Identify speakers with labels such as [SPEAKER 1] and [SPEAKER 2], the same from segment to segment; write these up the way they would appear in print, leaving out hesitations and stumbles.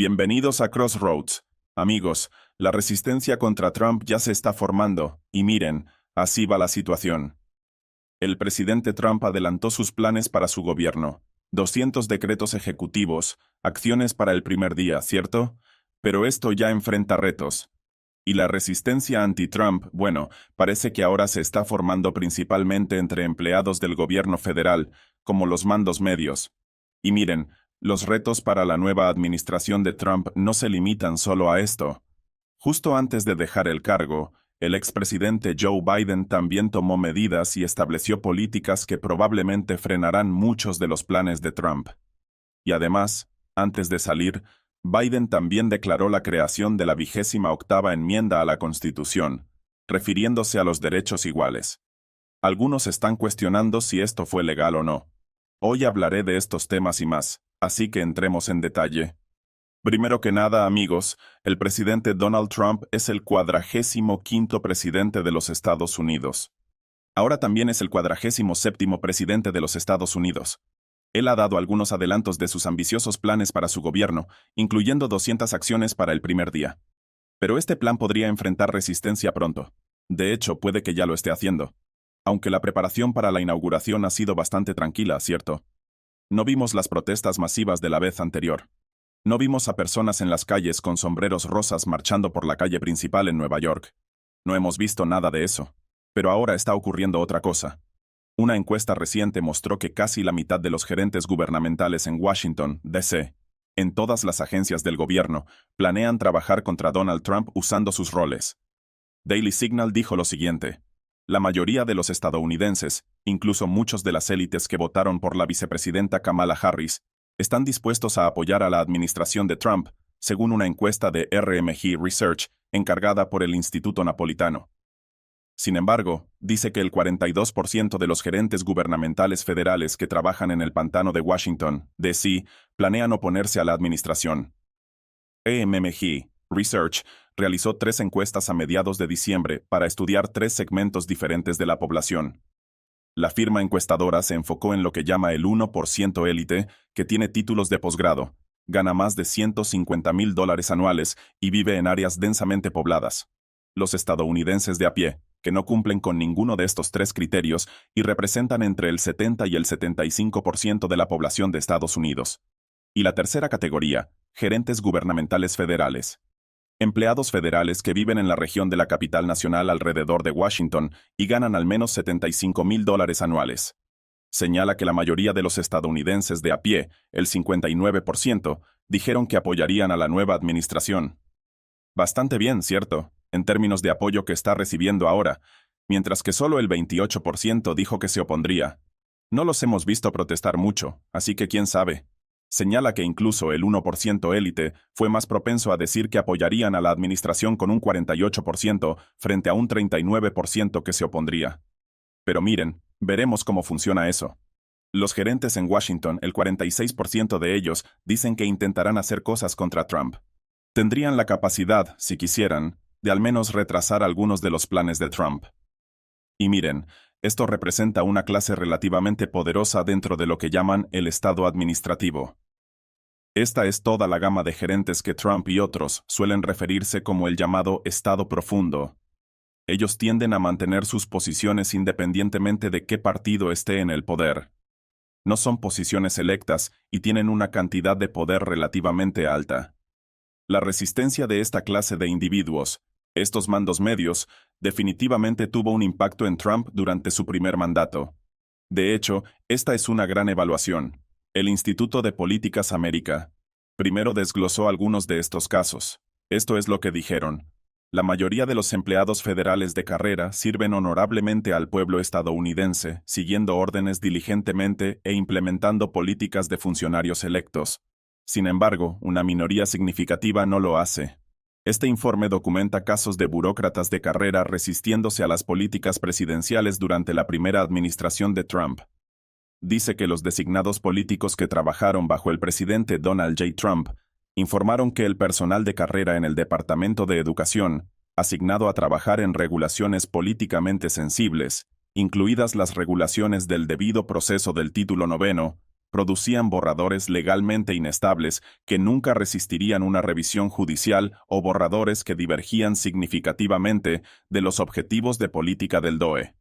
[SPEAKER 1] Bienvenidos a Crossroads. Amigos, la resistencia contra Trump ya se está formando, y miren, así va la situación. El presidente Trump adelantó sus planes para su gobierno. 200 decretos ejecutivos, acciones para el primer día, ¿cierto? Pero esto ya enfrenta retos. Y la resistencia anti-Trump, bueno, parece que ahora se está formando principalmente entre empleados del gobierno federal, como los mandos medios. Y miren, los retos para la nueva administración de Trump no se limitan solo a esto. Justo antes de dejar el cargo, el expresidente Joe Biden también tomó medidas y estableció políticas que probablemente frenarán muchos de los planes de Trump. Y además, antes de salir, Biden también declaró la creación de la 28ª enmienda a la Constitución, refiriéndose a los derechos iguales. Algunos están cuestionando si esto fue legal o no. Hoy hablaré de estos temas y más, así que entremos en detalle. Primero que nada, amigos, el presidente Donald Trump es el 45º presidente de los Estados Unidos. Ahora también es el 47º presidente de los Estados Unidos. Él ha dado algunos adelantos de sus ambiciosos planes para su gobierno, incluyendo 200 acciones para el primer día. Pero este plan podría enfrentar resistencia pronto. De hecho, puede que ya lo esté haciendo. Aunque la preparación para la inauguración ha sido bastante tranquila, ¿cierto? No vimos las protestas masivas de la vez anterior. No vimos a personas en las calles con sombreros rosas marchando por la calle principal en Nueva York. No hemos visto nada de eso. Pero ahora está ocurriendo otra cosa. Una encuesta reciente mostró que casi la mitad de los gerentes gubernamentales en Washington, D.C., en todas las agencias del gobierno, planean trabajar contra Donald Trump usando sus roles. Daily Signal dijo lo siguiente: la mayoría de los estadounidenses, incluso muchos de las élites que votaron por la vicepresidenta Kamala Harris, están dispuestos a apoyar a la administración de Trump, según una encuesta de RMG Research encargada por el Instituto Napolitano. Sin embargo, dice que el 42% de los gerentes gubernamentales federales que trabajan en el pantano de Washington, D.C., planean oponerse a la administración. RMG Research realizó 3 encuestas a mediados de diciembre para estudiar 3 segmentos diferentes de la población. La firma encuestadora se enfocó en lo que llama el 1% élite, que tiene títulos de posgrado, gana más de $150,000 anuales y vive en áreas densamente pobladas. Los estadounidenses de a pie, que no cumplen con ninguno de estos 3 criterios y representan entre el 70 y el 75% de la población de Estados Unidos. Y la tercera categoría, gerentes gubernamentales federales. Empleados federales que viven en la región de la capital nacional alrededor de Washington y ganan al menos $75,000 anuales. Señala que la mayoría de los estadounidenses de a pie, el 59%, dijeron que apoyarían a la nueva administración. Bastante bien, ¿cierto?, en términos de apoyo que está recibiendo ahora, mientras que solo el 28% dijo que se opondría. No los hemos visto protestar mucho, así que quién sabe. Señala que incluso el 1% élite fue más propenso a decir que apoyarían a la administración con un 48% frente a un 39% que se opondría. Pero miren, veremos cómo funciona eso. Los gerentes en Washington, el 46% de ellos, dicen que intentarán hacer cosas contra Trump. Tendrían la capacidad, si quisieran, de al menos retrasar algunos de los planes de Trump. Y miren, esto representa una clase relativamente poderosa dentro de lo que llaman el Estado administrativo. Esta es toda la gama de gerentes que Trump y otros suelen referirse como el llamado Estado profundo. Ellos tienden a mantener sus posiciones independientemente de qué partido esté en el poder. No son posiciones electas y tienen una cantidad de poder relativamente alta. La resistencia de esta clase de individuos, estos mandos medios, definitivamente tuvo un impacto en Trump durante su primer mandato. De hecho, esta es una gran evaluación. El Instituto de Políticas América primero desglosó algunos de estos casos. Esto es lo que dijeron: la mayoría de los empleados federales de carrera sirven honorablemente al pueblo estadounidense, siguiendo órdenes diligentemente e implementando políticas de funcionarios electos. Sin embargo, una minoría significativa no lo hace. Este informe documenta casos de burócratas de carrera resistiéndose a las políticas presidenciales durante la primera administración de Trump. Dice que los designados políticos que trabajaron bajo el presidente Donald J. Trump informaron que el personal de carrera en el Departamento de Educación, asignado a trabajar en regulaciones políticamente sensibles, incluidas las regulaciones del debido proceso del Título IX, producían borradores legalmente inestables que nunca resistirían una revisión judicial o borradores que divergían significativamente de los objetivos de política del DOE.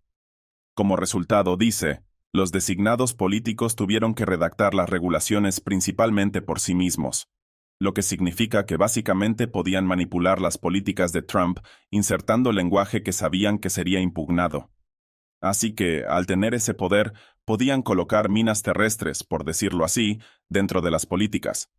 [SPEAKER 1] Como resultado, dice, los designados políticos tuvieron que redactar las regulaciones principalmente por sí mismos, lo que significa que básicamente podían manipular las políticas de Trump insertando lenguaje que sabían que sería impugnado. Así que, al tener ese poder, podían colocar minas terrestres, por decirlo así, dentro de las políticas.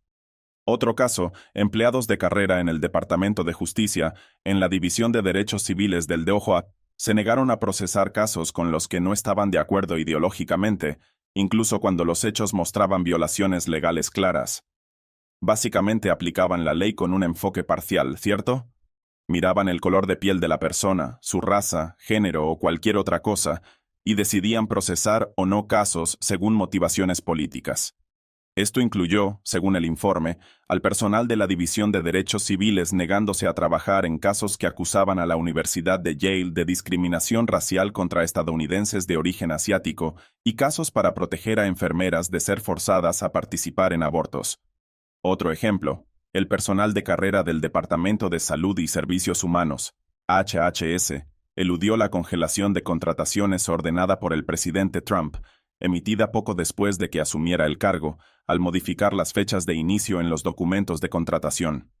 [SPEAKER 1] Otro caso, empleados de carrera en el Departamento de Justicia, en la División de Derechos Civiles del DOJ, se negaron a procesar casos con los que no estaban de acuerdo ideológicamente, incluso cuando los hechos mostraban violaciones legales claras. Básicamente aplicaban la ley con un enfoque parcial, ¿cierto? Miraban el color de piel de la persona, su raza, género o cualquier otra cosa, y decidían procesar o no casos según motivaciones políticas. Esto incluyó, según el informe, al personal de la División de Derechos Civiles negándose a trabajar en casos que acusaban a la Universidad de Yale de discriminación racial contra estadounidenses de origen asiático y casos para proteger a enfermeras de ser forzadas a participar en abortos. Otro ejemplo, el personal de carrera del Departamento de Salud y Servicios Humanos, HHS, eludió la congelación de contrataciones ordenada por el presidente Trump, emitida poco después de que asumiera el cargo, al modificar las fechas de inicio en los documentos de contratación.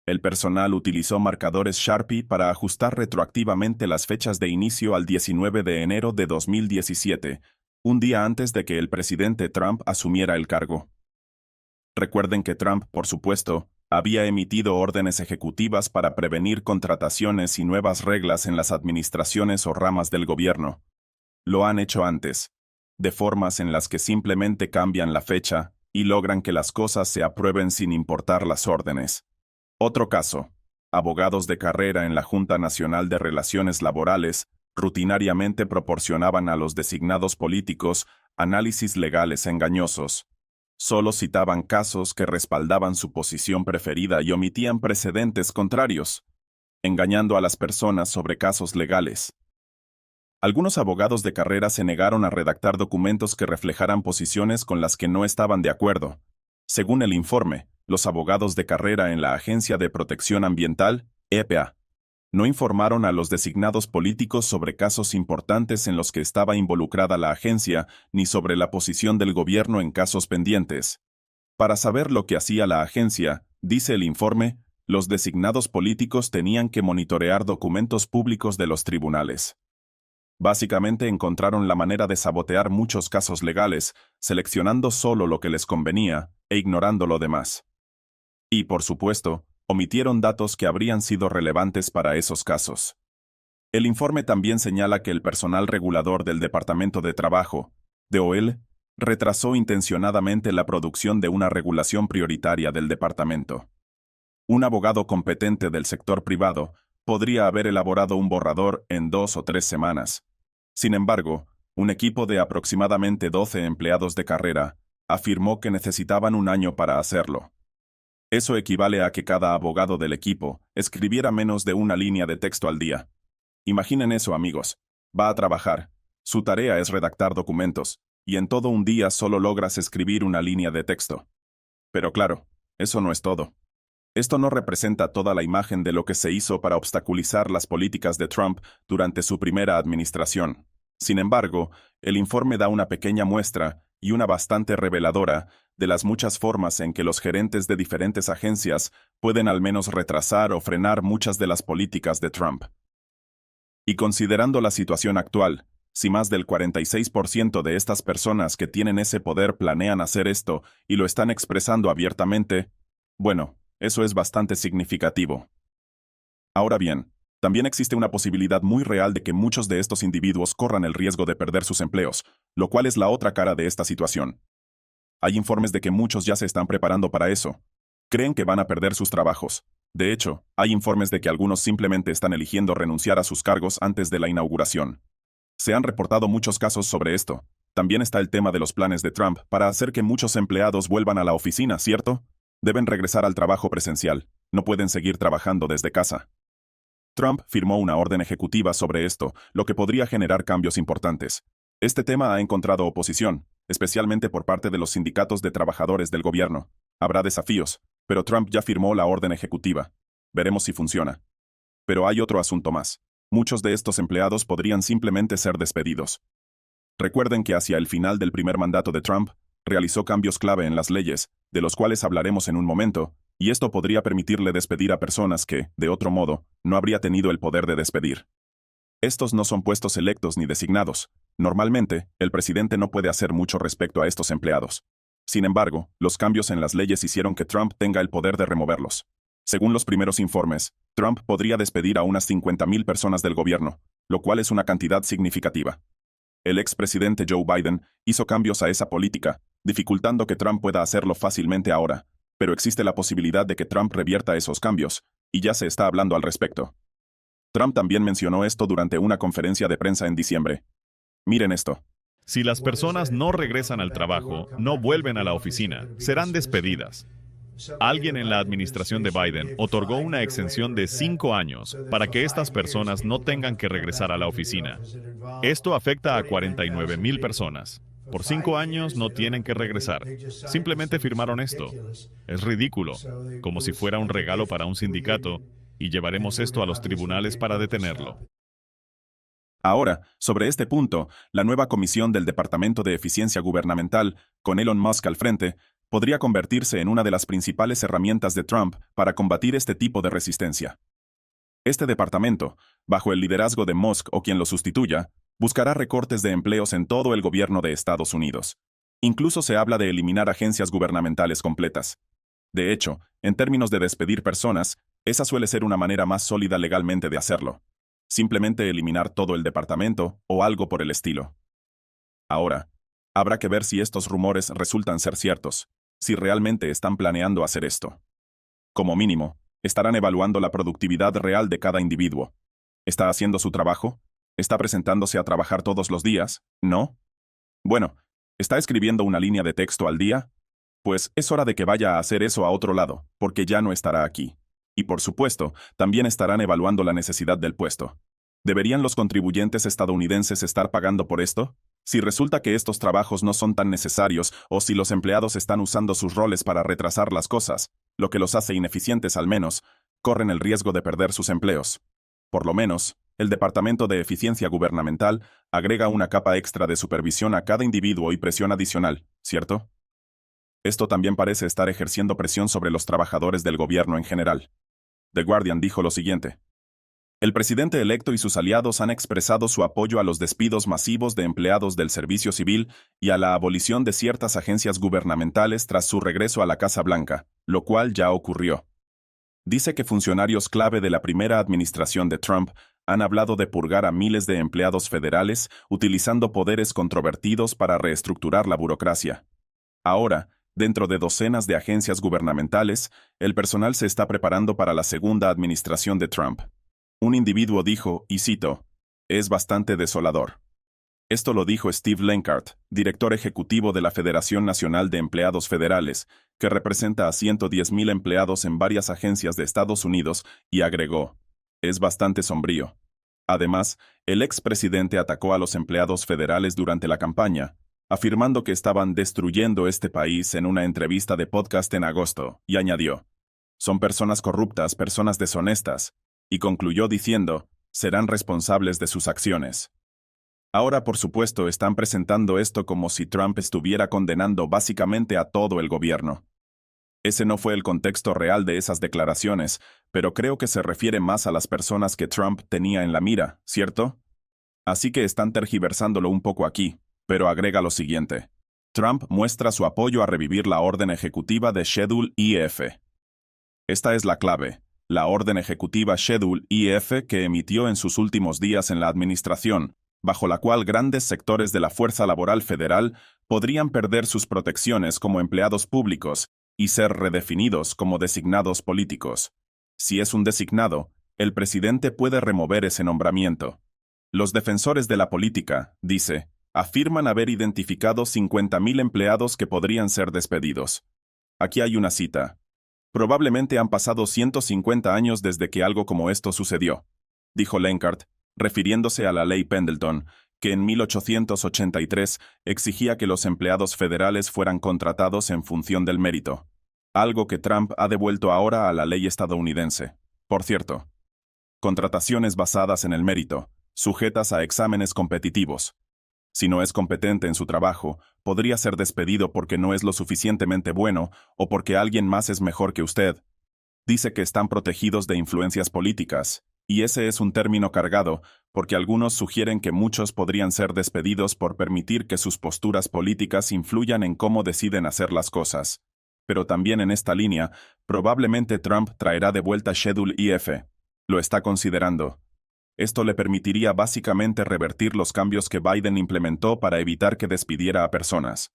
[SPEAKER 1] El personal utilizó marcadores Sharpie para ajustar retroactivamente las fechas de inicio al 19 de enero de 2017, un día antes de que el presidente Trump asumiera el cargo. Recuerden que Trump, por supuesto, había emitido órdenes ejecutivas para prevenir contrataciones y nuevas reglas en las administraciones o ramas del gobierno. Lo han hecho antes, de formas en las que simplemente cambian la fecha y logran que las cosas se aprueben sin importar las órdenes. Otro caso, abogados de carrera en la Junta Nacional de Relaciones Laborales rutinariamente proporcionaban a los designados políticos análisis legales engañosos. Solo citaban casos que respaldaban su posición preferida y omitían precedentes contrarios, engañando a las personas sobre casos legales. Algunos abogados de carrera se negaron a redactar documentos que reflejaran posiciones con las que no estaban de acuerdo. Según el informe, los abogados de carrera en la Agencia de Protección Ambiental, EPA, no informaron a los designados políticos sobre casos importantes en los que estaba involucrada la agencia ni sobre la posición del gobierno en casos pendientes. Para saber lo que hacía la agencia, dice el informe, los designados políticos tenían que monitorear documentos públicos de los tribunales. Básicamente encontraron la manera de sabotear muchos casos legales, seleccionando solo lo que les convenía e ignorando lo demás. Y, por supuesto, omitieron datos que habrían sido relevantes para esos casos. El informe también señala que el personal regulador del Departamento de Trabajo, DOL, retrasó intencionadamente la producción de una regulación prioritaria del departamento. Un abogado competente del sector privado podría haber elaborado un borrador en 2 o 3 semanas. Sin embargo, un equipo de aproximadamente 12 empleados de carrera afirmó que necesitaban un año para hacerlo. Eso equivale a que cada abogado del equipo escribiera menos de una línea de texto al día. Imaginen eso, amigos. Va a trabajar. Su tarea es redactar documentos, y en todo un día solo logras escribir una línea de texto. Pero claro, eso no es todo. Esto no representa toda la imagen de lo que se hizo para obstaculizar las políticas de Trump durante su primera administración. Sin embargo, el informe da una pequeña muestra, y una bastante reveladora, de las muchas formas en que los gerentes de diferentes agencias pueden al menos retrasar o frenar muchas de las políticas de Trump. Y considerando la situación actual, si más del 46% de estas personas que tienen ese poder planean hacer esto y lo están expresando abiertamente, bueno, eso es bastante significativo. Ahora bien, también existe una posibilidad muy real de que muchos de estos individuos corran el riesgo de perder sus empleos, lo cual es la otra cara de esta situación. Hay informes de que muchos ya se están preparando para eso. Creen que van a perder sus trabajos. De hecho, hay informes de que algunos simplemente están eligiendo renunciar a sus cargos antes de la inauguración. Se han reportado muchos casos sobre esto. También está el tema de los planes de Trump para hacer que muchos empleados vuelvan a la oficina, ¿cierto? Deben regresar al trabajo presencial. No pueden seguir trabajando desde casa. Trump firmó una orden ejecutiva sobre esto, lo que podría generar cambios importantes. Este tema ha encontrado oposición, especialmente por parte de los sindicatos de trabajadores del gobierno. Habrá desafíos, pero Trump ya firmó la orden ejecutiva. Veremos si funciona. Pero hay otro asunto más. Muchos de estos empleados podrían simplemente ser despedidos. Recuerden que hacia el final del primer mandato de Trump, realizó cambios clave en las leyes, de los cuales hablaremos en un momento, y esto podría permitirle despedir a personas que, de otro modo, no habría tenido el poder de despedir. Estos no son puestos electos ni designados. Normalmente, el presidente no puede hacer mucho respecto a estos empleados. Sin embargo, los cambios en las leyes hicieron que Trump tenga el poder de removerlos. Según los primeros informes, Trump podría despedir a unas 50,000 personas del gobierno, lo cual es una cantidad significativa. El expresidente Joe Biden hizo cambios a esa política, dificultando que Trump pueda hacerlo fácilmente ahora, pero existe la posibilidad de que Trump revierta esos cambios, y ya se está hablando al respecto. Trump también mencionó esto durante una conferencia de prensa en diciembre. Miren esto.
[SPEAKER 2] Si las personas no regresan al trabajo, no vuelven a la oficina, serán despedidas. Alguien en la administración de Biden otorgó una exención de 5 años para que estas personas no tengan que regresar a la oficina. Esto afecta a 49,000 personas. Por 5 años no tienen que regresar. Simplemente firmaron esto. Es ridículo, como si fuera un regalo para un sindicato, y llevaremos esto a los tribunales para detenerlo.
[SPEAKER 1] Ahora, sobre este punto, la nueva comisión del Departamento de Eficiencia Gubernamental, con Elon Musk al frente, podría convertirse en una de las principales herramientas de Trump para combatir este tipo de resistencia. Este departamento, bajo el liderazgo de Musk o quien lo sustituya, buscará recortes de empleos en todo el gobierno de Estados Unidos. Incluso se habla de eliminar agencias gubernamentales completas. De hecho, en términos de despedir personas, esa suele ser una manera más sólida legalmente de hacerlo. Simplemente eliminar todo el departamento o algo por el estilo. Ahora, habrá que ver si estos rumores resultan ser ciertos, si realmente están planeando hacer esto. Como mínimo, estarán evaluando la productividad real de cada individuo. ¿Está haciendo su trabajo? ¿Está presentándose a trabajar todos los días? ¿No? Bueno, ¿está escribiendo una línea de texto al día? Pues es hora de que vaya a hacer eso a otro lado, porque ya no estará aquí. Y por supuesto, también estarán evaluando la necesidad del puesto. ¿Deberían los contribuyentes estadounidenses estar pagando por esto? Si resulta que estos trabajos no son tan necesarios o si los empleados están usando sus roles para retrasar las cosas, lo que los hace ineficientes al menos, corren el riesgo de perder sus empleos. Por lo menos, el Departamento de Eficiencia Gubernamental agrega una capa extra de supervisión a cada individuo y presión adicional, ¿cierto? Esto también parece estar ejerciendo presión sobre los trabajadores del gobierno en general. The Guardian dijo lo siguiente. El presidente electo y sus aliados han expresado su apoyo a los despidos masivos de empleados del servicio civil y a la abolición de ciertas agencias gubernamentales tras su regreso a la Casa Blanca, lo cual ya ocurrió. Dice que funcionarios clave de la primera administración de Trump han hablado de purgar a miles de empleados federales utilizando poderes controvertidos para reestructurar la burocracia. Ahora, dentro de docenas de agencias gubernamentales, el personal se está preparando para la segunda administración de Trump. Un individuo dijo, y cito, «Es bastante desolador». Esto lo dijo Steve Lenkart, director ejecutivo de la Federación Nacional de Empleados Federales, que representa a 110,000 empleados en varias agencias de Estados Unidos, y agregó, «Es bastante sombrío». Además, el expresidente atacó a los empleados federales durante la campaña, afirmando que estaban destruyendo este país en una entrevista de podcast en agosto, y añadió, «Son personas corruptas, personas deshonestas», y concluyó diciendo, «Serán responsables de sus acciones». Ahora, por supuesto, están presentando esto como si Trump estuviera condenando básicamente a todo el gobierno. Ese no fue el contexto real de esas declaraciones, pero creo que se refiere más a las personas que Trump tenía en la mira, ¿cierto? Así que están tergiversándolo un poco aquí, pero agrega lo siguiente. Trump muestra su apoyo a revivir la orden ejecutiva de Schedule IF. Esta es la clave, la orden ejecutiva Schedule IF que emitió en sus últimos días en la administración, bajo la cual grandes sectores de la fuerza laboral federal podrían perder sus protecciones como empleados públicos y ser redefinidos como designados políticos. Si es un designado, el presidente puede remover ese nombramiento. Los defensores de la política, dice, afirman haber identificado 50,000 empleados que podrían ser despedidos. Aquí hay una cita. Probablemente han pasado 150 años desde que algo como esto sucedió, dijo Lenkart, refiriéndose a la ley Pendleton, que en 1883 exigía que los empleados federales fueran contratados en función del mérito, algo que Trump ha devuelto ahora a la ley estadounidense. Por cierto, contrataciones basadas en el mérito, sujetas a exámenes competitivos. Si no es competente en su trabajo, podría ser despedido porque no es lo suficientemente bueno o porque alguien más es mejor que usted. Dice que están protegidos de influencias políticas, y ese es un término cargado, porque algunos sugieren que muchos podrían ser despedidos por permitir que sus posturas políticas influyan en cómo deciden hacer las cosas. Pero también en esta línea, probablemente Trump traerá de vuelta Schedule IF. Lo está considerando. Esto le permitiría básicamente revertir los cambios que Biden implementó para evitar que despidiera a personas.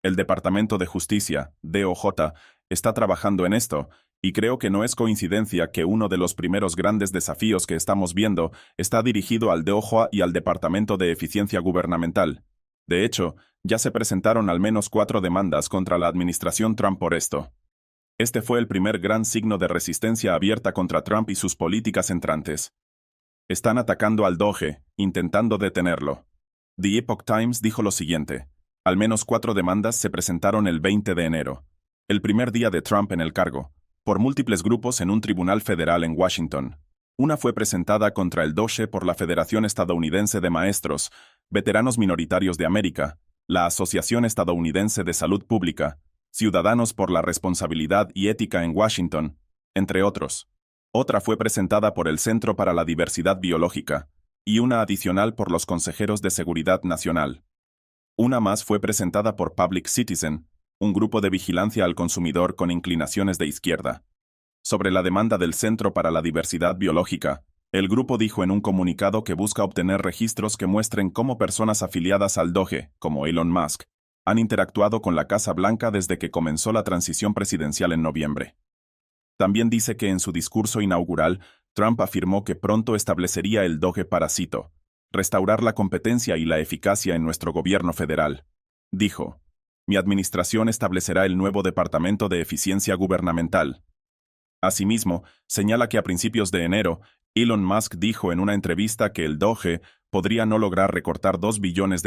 [SPEAKER 1] El Departamento de Justicia, DOJ, está trabajando en esto, y creo que no es coincidencia que uno de los primeros grandes desafíos que estamos viendo está dirigido al DOJ y al Departamento de Eficiencia Gubernamental. De hecho, ya se presentaron al menos 4 demandas contra la administración Trump por esto. Este fue el primer gran signo de resistencia abierta contra Trump y sus políticas entrantes. Están atacando al DOJ, intentando detenerlo. The Epoch Times dijo lo siguiente: al menos 4 demandas se presentaron el 20 de enero, el primer día de Trump en el cargo, por múltiples grupos en un tribunal federal en Washington. Una fue presentada contra el DOJ por la Federación Estadounidense de Maestros, Veteranos Minoritarios de América, la Asociación Estadounidense de Salud Pública, Ciudadanos por la Responsabilidad y Ética en Washington, entre otros. Otra fue presentada por el Centro para la Diversidad Biológica, y una adicional por los Consejeros de Seguridad Nacional. Una más fue presentada por Public Citizen, un grupo de vigilancia al consumidor con inclinaciones de izquierda. Sobre la demanda del Centro para la Diversidad Biológica, el grupo dijo en un comunicado que busca obtener registros que muestren cómo personas afiliadas al DOJ, como Elon Musk, han interactuado con la Casa Blanca desde que comenzó la transición presidencial en noviembre. También dice que en su discurso inaugural, Trump afirmó que pronto establecería el DOJ para, cito, restaurar la competencia y la eficacia en nuestro gobierno federal. Dijo: mi administración establecerá el nuevo Departamento de Eficiencia Gubernamental. Asimismo, señala que a principios de enero, Elon Musk dijo en una entrevista que el DOJ podría no lograr recortar $2 billones,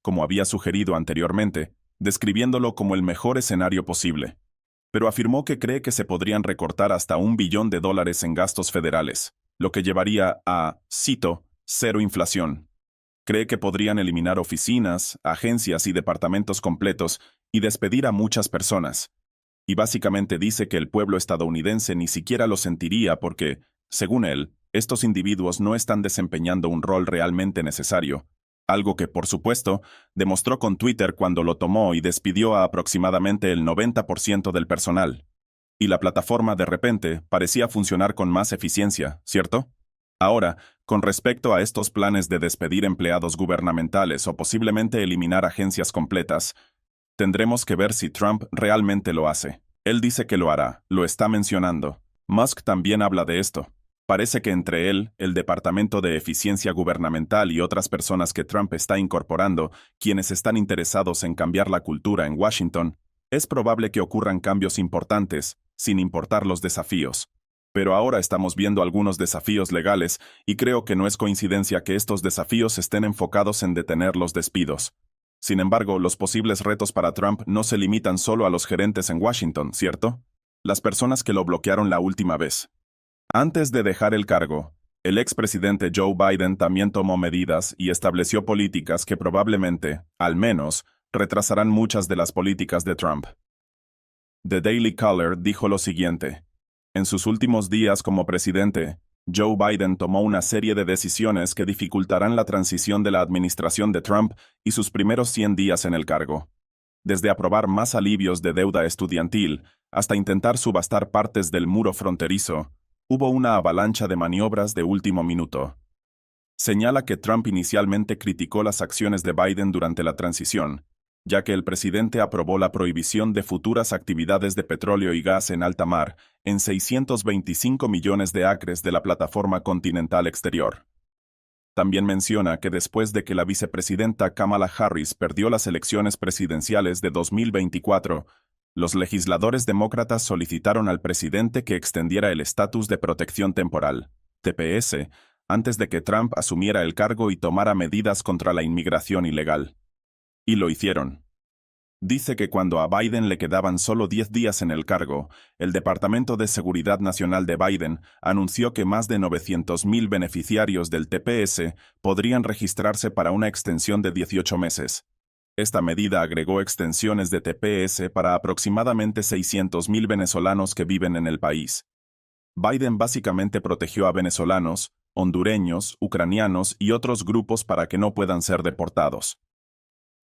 [SPEAKER 1] como había sugerido anteriormente, describiéndolo como el mejor escenario posible. Pero afirmó que cree que se podrían recortar hasta $1 billón en gastos federales, lo que llevaría a, cito, cero inflación. Cree que podrían eliminar oficinas, agencias y departamentos completos y despedir a muchas personas. Y básicamente dice que el pueblo estadounidense ni siquiera lo sentiría porque, según él, estos individuos no están desempeñando un rol realmente necesario, algo que, por supuesto, demostró con Twitter cuando lo tomó y despidió a aproximadamente el 90% del personal. Y la plataforma de repente parecía funcionar con más eficiencia, ¿cierto? Ahora, con respecto a estos planes de despedir empleados gubernamentales o posiblemente eliminar agencias completas, tendremos que ver si Trump realmente lo hace. Él dice que lo hará, lo está mencionando. Musk también habla de esto. Parece que entre él, el Departamento de Eficiencia Gubernamental y otras personas que Trump está incorporando, quienes están interesados en cambiar la cultura en Washington, es probable que ocurran cambios importantes, sin importar los desafíos. Pero ahora estamos viendo algunos desafíos legales y creo que no es coincidencia que estos desafíos estén enfocados en detener los despidos. Sin embargo, los posibles retos para Trump no se limitan solo a los gerentes en Washington, ¿cierto? Las personas que lo bloquearon la última vez. Antes de dejar el cargo, el expresidente Joe Biden también tomó medidas y estableció políticas que probablemente, al menos, retrasarán muchas de las políticas de Trump. The Daily Caller dijo lo siguiente: en sus últimos días como presidente, Joe Biden tomó una serie de decisiones que dificultarán la transición de la administración de Trump y sus primeros 100 días en el cargo. Desde aprobar más alivios de deuda estudiantil hasta intentar subastar partes del muro fronterizo, hubo una avalancha de maniobras de último minuto. Señala que Trump inicialmente criticó las acciones de Biden durante la transición, ya que el presidente aprobó la prohibición de futuras actividades de petróleo y gas en alta mar en 625 millones de acres de la plataforma continental exterior. También menciona que después de que la vicepresidenta Kamala Harris perdió las elecciones presidenciales de 2024, los legisladores demócratas solicitaron al presidente que extendiera el estatus de protección temporal, TPS, antes de que Trump asumiera el cargo y tomara medidas contra la inmigración ilegal. Y lo hicieron. Dice que cuando a Biden le quedaban solo 10 días en el cargo, el Departamento de Seguridad Nacional de Biden anunció que más de 900,000 beneficiarios del TPS podrían registrarse para una extensión de 18 meses. Esta medida agregó extensiones de TPS para aproximadamente 600,000 venezolanos que viven en el país. Biden básicamente protegió a venezolanos, hondureños, ucranianos y otros grupos para que no puedan ser deportados.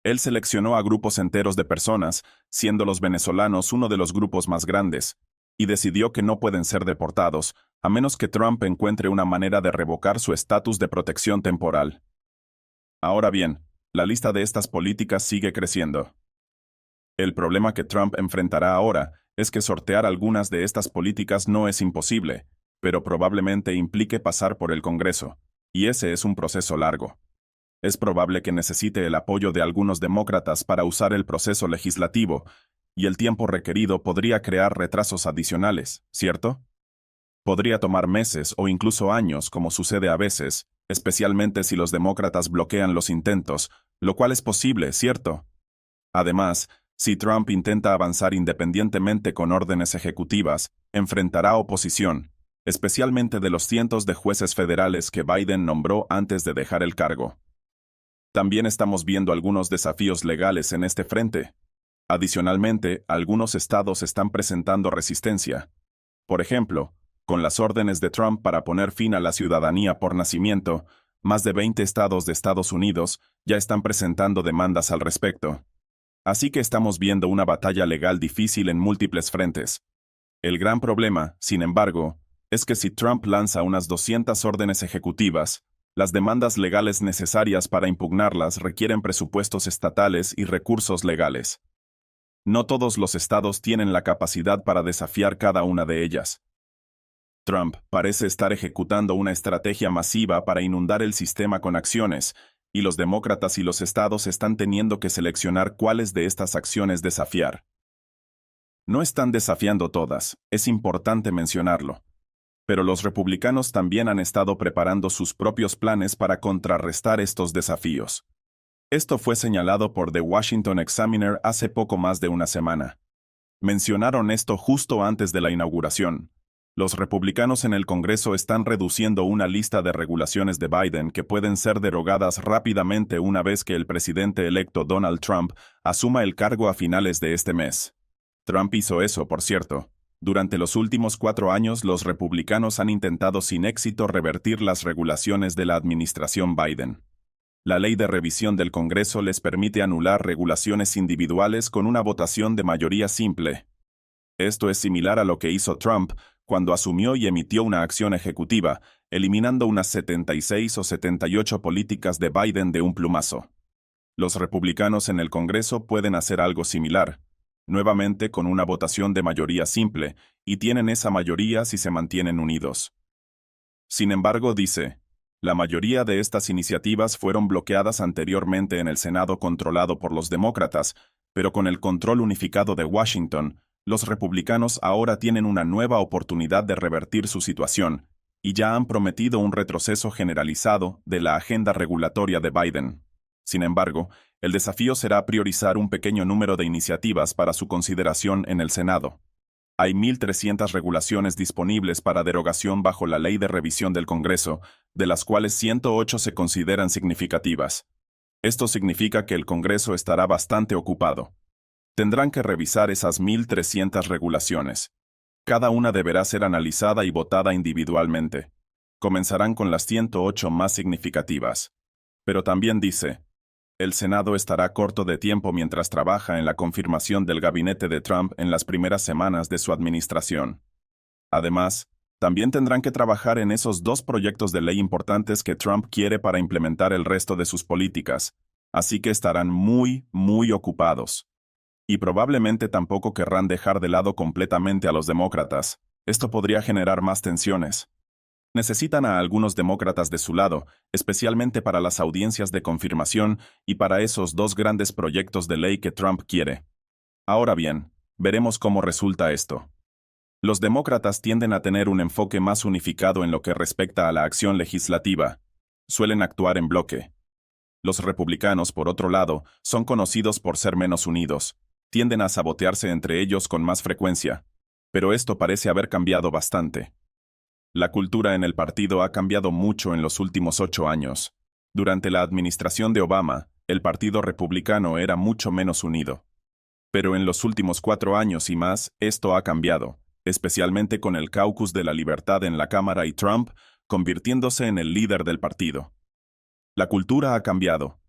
[SPEAKER 1] Él seleccionó a grupos enteros de personas, siendo los venezolanos uno de los grupos más grandes, y decidió que no pueden ser deportados, a menos que Trump encuentre una manera de revocar su estatus de protección temporal. Ahora bien, la lista de estas políticas sigue creciendo. El problema que Trump enfrentará ahora es que sortear algunas de estas políticas no es imposible, pero probablemente implique pasar por el Congreso, y ese es un proceso largo. Es probable que necesite el apoyo de algunos demócratas para usar el proceso legislativo, y el tiempo requerido podría crear retrasos adicionales, ¿cierto? Podría tomar meses o incluso años, como sucede a veces, especialmente si los demócratas bloquean los intentos, lo cual es posible, ¿cierto? Además, si Trump intenta avanzar independientemente con órdenes ejecutivas, enfrentará oposición, especialmente de los cientos de jueces federales que Biden nombró antes de dejar el cargo. También estamos viendo algunos desafíos legales en este frente. Adicionalmente, algunos estados están presentando resistencia. Por ejemplo, con las órdenes de Trump para poner fin a la ciudadanía por nacimiento, más de 20 estados de Estados Unidos ya están presentando demandas al respecto. Así que estamos viendo una batalla legal difícil en múltiples frentes. El gran problema, sin embargo, es que si Trump lanza unas 200 órdenes ejecutivas, las demandas legales necesarias para impugnarlas requieren presupuestos estatales y recursos legales. No todos los estados tienen la capacidad para desafiar cada una de ellas. Trump parece estar ejecutando una estrategia masiva para inundar el sistema con acciones, y los demócratas y los estados están teniendo que seleccionar cuáles de estas acciones desafiar. No están desafiando todas, es importante mencionarlo. Pero los republicanos también han estado preparando sus propios planes para contrarrestar estos desafíos. Esto fue señalado por The Washington Examiner hace poco más de una semana. Mencionaron esto justo antes de la inauguración. Los republicanos en el Congreso están reduciendo una lista de regulaciones de Biden que pueden ser derogadas rápidamente una vez que el presidente electo Donald Trump asuma el cargo a finales de este mes. Trump hizo eso, por cierto. Durante los últimos 4 años, los republicanos han intentado sin éxito revertir las regulaciones de la administración Biden. La ley de revisión del Congreso les permite anular regulaciones individuales con una votación de mayoría simple. Esto es similar a lo que hizo Trump cuando asumió y emitió una acción ejecutiva, eliminando unas 76 o 78 políticas de Biden de un plumazo. Los republicanos en el Congreso pueden hacer algo similar, nuevamente con una votación de mayoría simple, y tienen esa mayoría si se mantienen unidos. Sin embargo, dice, la mayoría de estas iniciativas fueron bloqueadas anteriormente en el Senado controlado por los demócratas, pero con el control unificado de Washington, los republicanos ahora tienen una nueva oportunidad de revertir su situación, y ya han prometido un retroceso generalizado de la agenda regulatoria de Biden. Sin embargo, el desafío será priorizar un pequeño número de iniciativas para su consideración en el Senado. Hay 1,300 regulaciones disponibles para derogación bajo la ley de revisión del Congreso, de las cuales 108 se consideran significativas. Esto significa que el Congreso estará bastante ocupado. Tendrán que revisar esas 1,300 regulaciones. Cada una deberá ser analizada y votada individualmente. Comenzarán con las 108 más significativas. Pero también dice, el Senado estará corto de tiempo mientras trabaja en la confirmación del gabinete de Trump en las primeras semanas de su administración. Además, también tendrán que trabajar en esos 2 proyectos de ley importantes que Trump quiere para implementar el resto de sus políticas, así que estarán muy ocupados. Y probablemente tampoco querrán dejar de lado completamente a los demócratas. Esto podría generar más tensiones. Necesitan a algunos demócratas de su lado, especialmente para las audiencias de confirmación y para esos 2 grandes proyectos de ley que Trump quiere. Ahora bien, veremos cómo resulta esto. Los demócratas tienden a tener un enfoque más unificado en lo que respecta a la acción legislativa. Suelen actuar en bloque. Los republicanos, por otro lado, son conocidos por ser menos unidos. Tienden a sabotearse entre ellos con más frecuencia. Pero esto parece haber cambiado bastante. La cultura en el partido ha cambiado mucho en los últimos 8 años. Durante la administración de Obama, el Partido Republicano era mucho menos unido. Pero en los últimos 4 años y más, esto ha cambiado, especialmente con el Caucus de la Libertad en la Cámara y Trump convirtiéndose en el líder del partido. La cultura ha cambiado.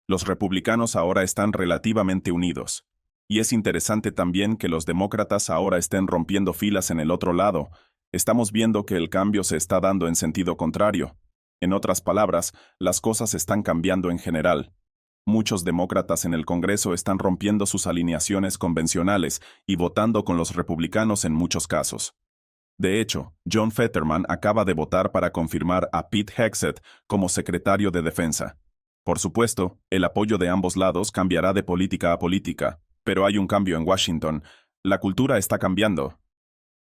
[SPEAKER 1] Los republicanos ahora están relativamente unidos. Y es interesante también que los demócratas ahora estén rompiendo filas en el otro lado. Estamos viendo que el cambio se está dando en sentido contrario. En otras palabras, las cosas están cambiando en general. Muchos demócratas en el Congreso están rompiendo sus alineaciones convencionales y votando con los republicanos en muchos casos. De hecho, John Fetterman acaba de votar para confirmar a Pete Hegseth como secretario de Defensa. Por supuesto, el apoyo de ambos lados cambiará de política a política, pero hay un cambio en Washington. La cultura está cambiando.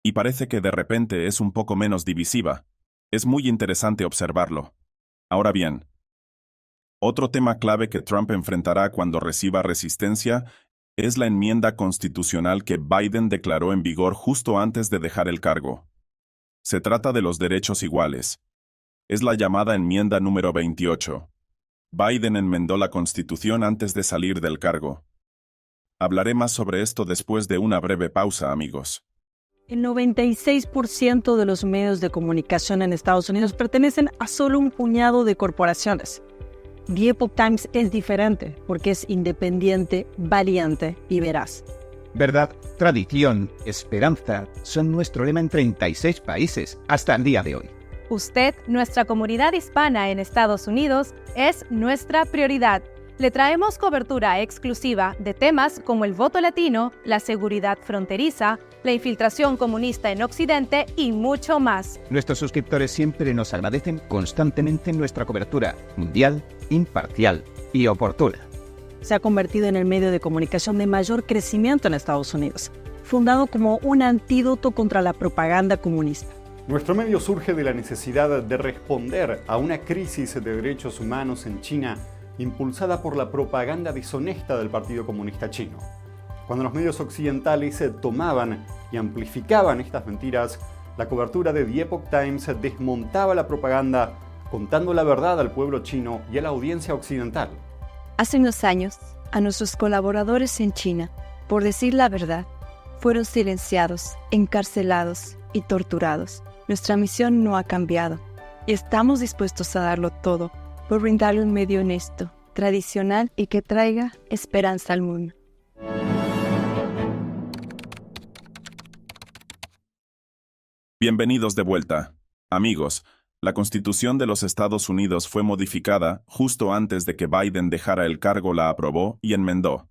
[SPEAKER 1] Y parece que de repente es un poco menos divisiva. Es muy interesante observarlo. Ahora bien, otro tema clave que Trump enfrentará cuando reciba resistencia es la enmienda constitucional que Biden declaró en vigor justo antes de dejar el cargo. Se trata de los derechos iguales. Es la llamada enmienda número 28. Biden enmendó la Constitución antes de salir del cargo. Hablaré más sobre esto después de una breve pausa, amigos.
[SPEAKER 3] El 96% de los medios de comunicación en Estados Unidos pertenecen a solo un puñado de corporaciones. The Epoch Times es diferente porque es independiente, valiente y veraz.
[SPEAKER 4] Verdad, tradición, esperanza son nuestro lema en 36 países hasta el día de hoy.
[SPEAKER 5] Usted, nuestra comunidad hispana en Estados Unidos, es nuestra prioridad. Le traemos cobertura exclusiva de temas como el voto latino, la seguridad fronteriza, la infiltración comunista en Occidente y mucho más.
[SPEAKER 4] Nuestros suscriptores siempre nos agradecen constantemente nuestra cobertura mundial, imparcial y oportuna.
[SPEAKER 3] Se ha convertido en el medio de comunicación de mayor crecimiento en Estados Unidos, fundado como un antídoto contra la propaganda comunista.
[SPEAKER 6] Nuestro medio surge de la necesidad de responder a una crisis de derechos humanos en China impulsada por la propaganda deshonesta del Partido Comunista Chino. Cuando los medios occidentales tomaban y amplificaban estas mentiras, la cobertura de The Epoch Times desmontaba la propaganda, contando la verdad al pueblo chino y a la audiencia occidental.
[SPEAKER 7] Hace unos años, a nuestros colaboradores en China, por decir la verdad, fueron silenciados, encarcelados y torturados. Nuestra misión no ha cambiado y estamos dispuestos a darlo todo por brindarle un medio honesto, tradicional y que traiga esperanza al mundo.
[SPEAKER 1] Bienvenidos de vuelta. Amigos, la Constitución de los Estados Unidos fue modificada justo antes de que Biden dejara el cargo, la aprobó y enmendó.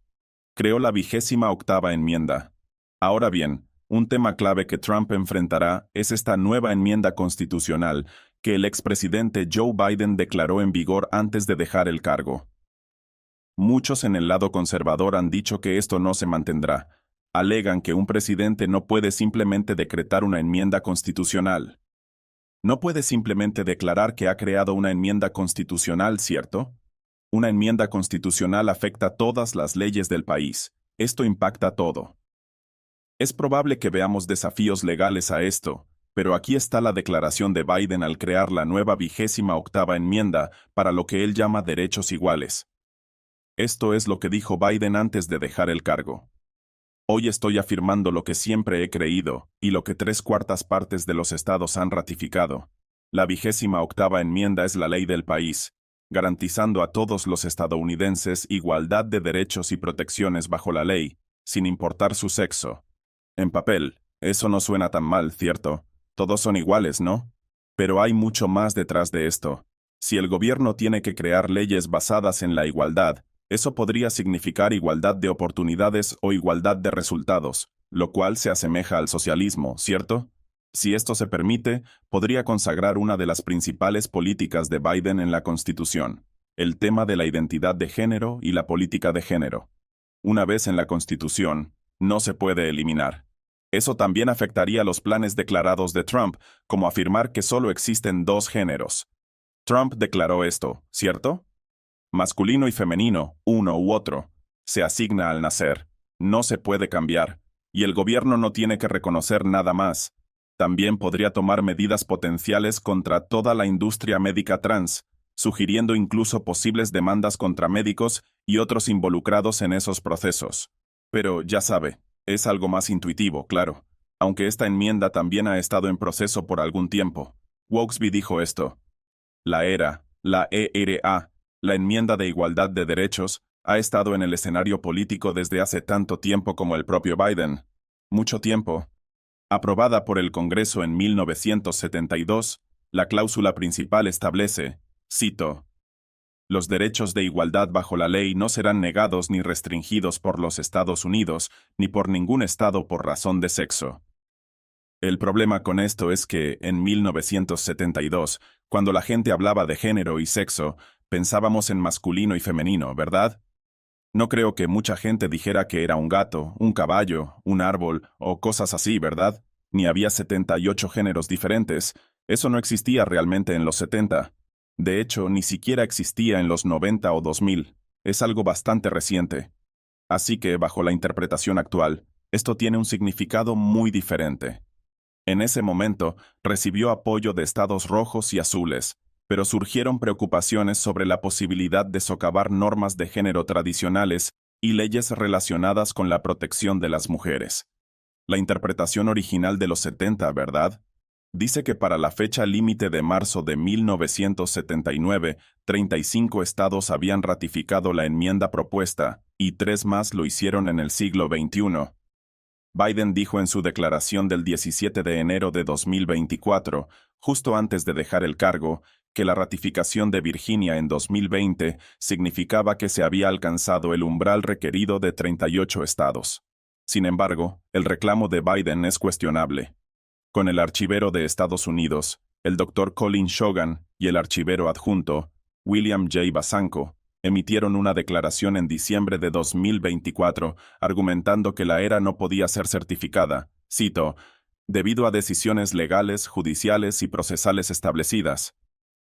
[SPEAKER 1] Creó la 28ª enmienda. Ahora bien, un tema clave que Trump enfrentará es esta nueva enmienda constitucional que el expresidente Joe Biden declaró en vigor antes de dejar el cargo. Muchos en el lado conservador han dicho que esto no se mantendrá. Alegan que un presidente no puede simplemente decretar una enmienda constitucional. No puede simplemente declarar que ha creado una enmienda constitucional, ¿cierto? Una enmienda constitucional afecta todas las leyes del país. Esto impacta todo. Es probable que veamos desafíos legales a esto, pero aquí está la declaración de Biden al crear la nueva 28ª enmienda para lo que él llama derechos iguales. Esto es lo que dijo Biden antes de dejar el cargo. Hoy estoy afirmando lo que siempre he creído, y lo que 3/4 partes de los estados han ratificado. La 28ª enmienda es la ley del país, garantizando a todos los estadounidenses igualdad de derechos y protecciones bajo la ley, sin importar su sexo. En papel, eso no suena tan mal, ¿cierto? Todos son iguales, ¿no? Pero hay mucho más detrás de esto. Si el gobierno tiene que crear leyes basadas en la igualdad, eso podría significar igualdad de oportunidades o igualdad de resultados, lo cual se asemeja al socialismo, ¿cierto? Si esto se permite, podría consagrar una de las principales políticas de Biden en la Constitución, el tema de la identidad de género y la política de género. Una vez en la Constitución, no se puede eliminar. Eso también afectaría los planes declarados de Trump, como afirmar que solo existen dos géneros. Trump declaró esto, ¿cierto? Masculino y femenino, uno u otro. Se asigna al nacer. No se puede cambiar. Y el gobierno no tiene que reconocer nada más. También podría tomar medidas potenciales contra toda la industria médica trans, sugiriendo incluso posibles demandas contra médicos y otros involucrados en esos procesos. Pero, ya sabe, es algo más intuitivo, claro. Aunque esta enmienda también ha estado en proceso por algún tiempo. Wokesby dijo esto. La ERA, la enmienda de igualdad de derechos, ha estado en el escenario político desde hace tanto tiempo como el propio Biden. Mucho tiempo. Aprobada por el Congreso en 1972, la cláusula principal establece, cito, los derechos de igualdad bajo la ley no serán negados ni restringidos por los Estados Unidos, ni por ningún estado por razón de sexo. El problema con esto es que, en 1972, cuando la gente hablaba de género y sexo, pensábamos en masculino y femenino, ¿verdad? No creo que mucha gente dijera que era un gato, un caballo, un árbol o cosas así, ¿verdad? Ni había 78 géneros diferentes. Eso no existía realmente en los 70. De hecho, ni siquiera existía en los 90 o 2000. Es algo bastante reciente. Así que, bajo la interpretación actual, esto tiene un significado muy diferente. En ese momento, recibió apoyo de estados rojos y azules, pero surgieron preocupaciones sobre la posibilidad de socavar normas de género tradicionales y leyes relacionadas con la protección de las mujeres. La interpretación original de los 70, ¿verdad? Dice que para la fecha límite de marzo de 1979, 35 estados habían ratificado la enmienda propuesta, y 3 más lo hicieron en el siglo XXI. Biden dijo en su declaración del 17 de enero de 2024, justo antes de dejar el cargo, que la ratificación de Virginia en 2020 significaba que se había alcanzado el umbral requerido de 38 estados. Sin embargo, el reclamo de Biden es cuestionable. Con el archivero de Estados Unidos, el Dr. Colin Shogan, y el archivero adjunto, William J. Basanko, emitieron una declaración en diciembre de 2024 argumentando que la ERA no podía ser certificada, cito, debido a decisiones legales, judiciales y procesales establecidas.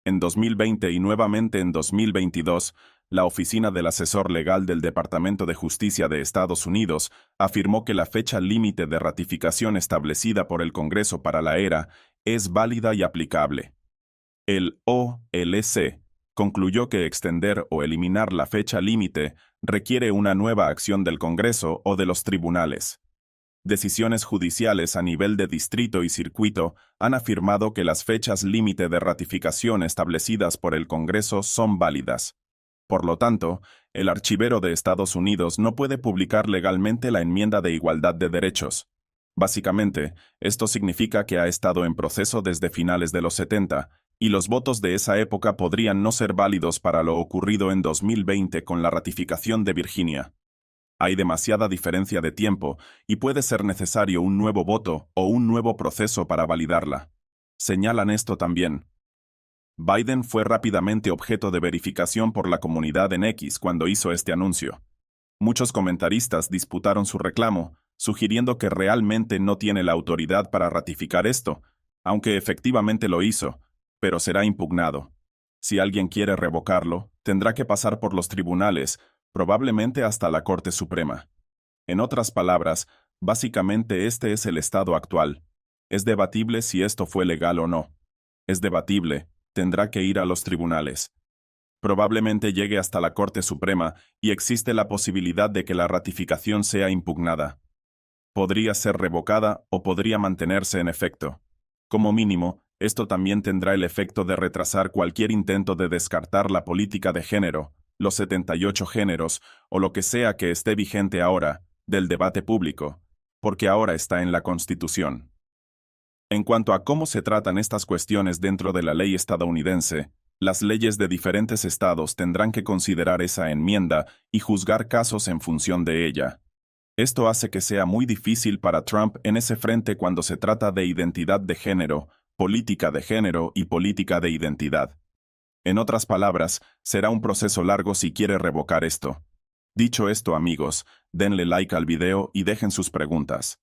[SPEAKER 1] En 2020 y nuevamente en 2022, la Oficina del Asesor Legal del Departamento de Justicia de Estados Unidos afirmó que la fecha límite de ratificación establecida por el Congreso para la ERA es válida y aplicable. El OLC concluyó que extender o eliminar la fecha límite requiere una nueva acción del Congreso o de los tribunales. Decisiones judiciales a nivel de distrito y circuito han afirmado que las fechas límite de ratificación establecidas por el Congreso son válidas. Por lo tanto, el archivero de Estados Unidos no puede publicar legalmente la enmienda de igualdad de derechos. Básicamente, esto significa que ha estado en proceso desde finales de los 70, y los votos de esa época podrían no ser válidos para lo ocurrido en 2020 con la ratificación de Virginia. Hay demasiada diferencia de tiempo y puede ser necesario un nuevo voto o un nuevo proceso para validarla. Señalan esto también. Biden fue rápidamente objeto de verificación por la comunidad en X cuando hizo este anuncio. Muchos comentaristas disputaron su reclamo, sugiriendo que realmente no tiene la autoridad para ratificar esto, aunque efectivamente lo hizo, pero será impugnado. Si alguien quiere revocarlo, tendrá que pasar por los tribunales, probablemente hasta la Corte Suprema. En otras palabras, básicamente este es el estado actual. Es debatible si esto fue legal o no. Es debatible, tendrá que ir a los tribunales. Probablemente llegue hasta la Corte Suprema y existe la posibilidad de que la ratificación sea impugnada. Podría ser revocada o podría mantenerse en efecto. Como mínimo, esto también tendrá el efecto de retrasar cualquier intento de descartar la política de género, los 78 géneros, o lo que sea que esté vigente ahora, del debate público, porque ahora está en la Constitución. En cuanto a cómo se tratan estas cuestiones dentro de la ley estadounidense, las leyes de diferentes estados tendrán que considerar esa enmienda y juzgar casos en función de ella. Esto hace que sea muy difícil para Trump en ese frente cuando se trata de identidad de género, política de género y política de identidad. En otras palabras, será un proceso largo si quiere revocar esto. Dicho esto, amigos, denle like al video y dejen sus preguntas.